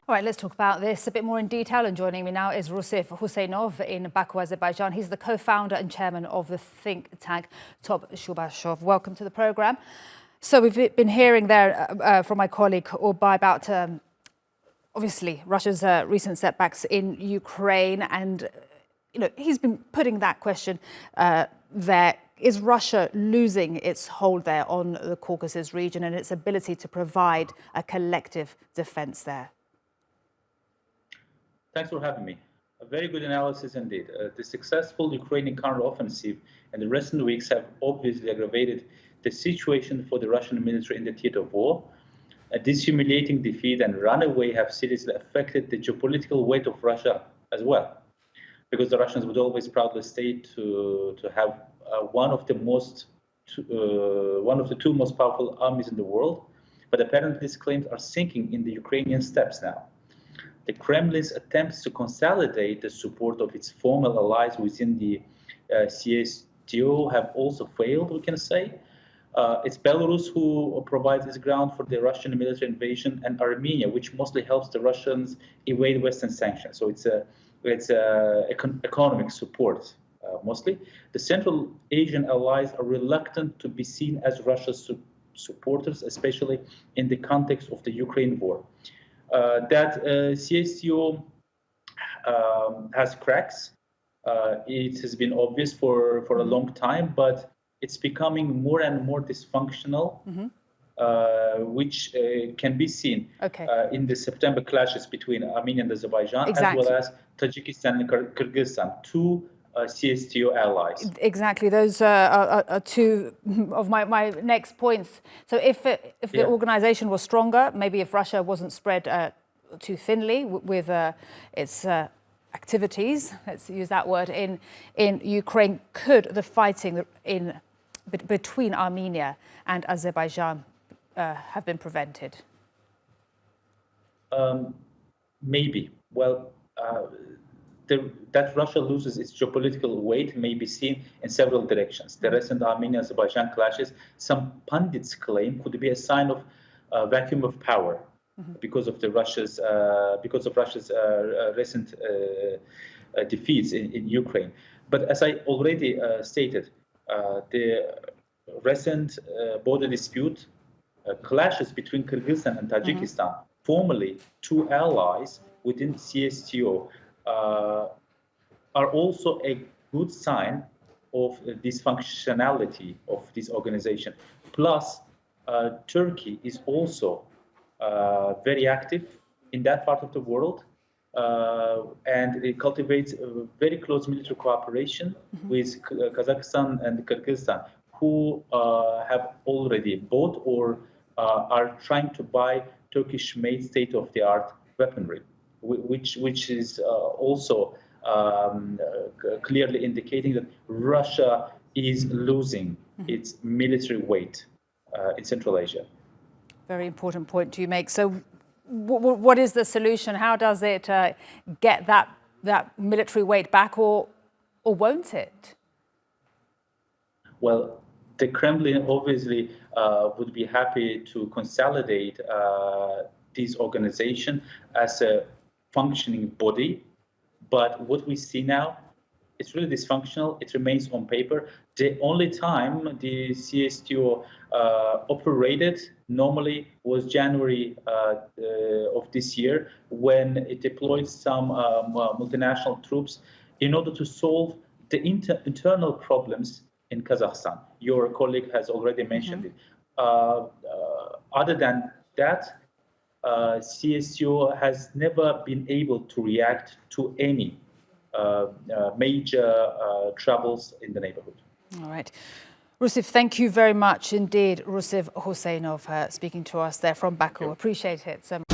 All right, let's talk about this a bit more in detail. And joining me now is Rusif Huseynov in Baku, Azerbaijan. He's the co-founder and chairman of the think tank Topchubashov. Welcome to the programme. So we've been hearing there from my colleague Orbay about obviously Russia's recent setbacks in Ukraine, and he's been putting that question there. Is Russia losing its hold there on the Caucasus region and its ability to provide a collective defence there? Thanks for having me. A very good analysis indeed. The successful Ukrainian counteroffensive in the recent weeks have obviously aggravated the situation for the Russian military in the theater of war. This humiliating defeat and runaway have seriously affected the geopolitical weight of Russia as well, because the Russians would always proudly state to have one of the two most powerful armies in the world, but apparently these claims are sinking in the Ukrainian steppes now. The Kremlin's attempts to consolidate the support of its former allies within the CSTO have also failed, we can say. It's Belarus who provides this ground for the Russian military invasion, and Armenia, which mostly helps the Russians evade Western sanctions. So it's economic support mostly. The Central Asian allies are reluctant to be seen as Russia's supporters, especially in the context of the Ukraine war. That CSTO has cracks. It has been obvious for a long time, but it's becoming more and more dysfunctional, which can be seen in the September clashes between Armenia and Azerbaijan, as well as Tajikistan and Kyrgyzstan, two CSTO allies. Exactly, those are two of my next points. So if the organization was stronger, maybe if Russia wasn't spread too thinly with its activities, let's use that word, in Ukraine, could the fighting between Armenia and Azerbaijan have been prevented? Maybe. Well, that Russia loses its geopolitical weight may be seen in several directions. The recent Armenia-Azerbaijan clashes, some pundits claim, could be a sign of a vacuum of power because of Russia's recent defeats in Ukraine. But as I already stated, the recent border dispute, clashes between Kyrgyzstan and Tajikistan, formerly two allies within CSTO, are also a good sign of dysfunctionality of this organization. Plus, Turkey is also very active in that part of the world, and it cultivates a very close military cooperation with Kazakhstan and Kyrgyzstan, who have already bought or are trying to buy Turkish-made state-of-the-art weaponry, which is also clearly indicating that Russia is losing its military weight in Central Asia. Very important point you make. So what is the solution? How does it get that military weight back, or won't it? Well, the Kremlin obviously would be happy to consolidate this organization as a functioning body, but what we see now, it's really dysfunctional. It remains on paper. The only time the CSTO operated normally was January of this year, when it deployed some multinational troops in order to solve the internal problems in Kazakhstan. Your colleague has already mentioned it. Other than that, CSTO has never been able to react to any major troubles in the neighborhood. All right. Rusif, thank you very much indeed. Rusif Huseynov speaking to us there from Baku. Appreciate it so much.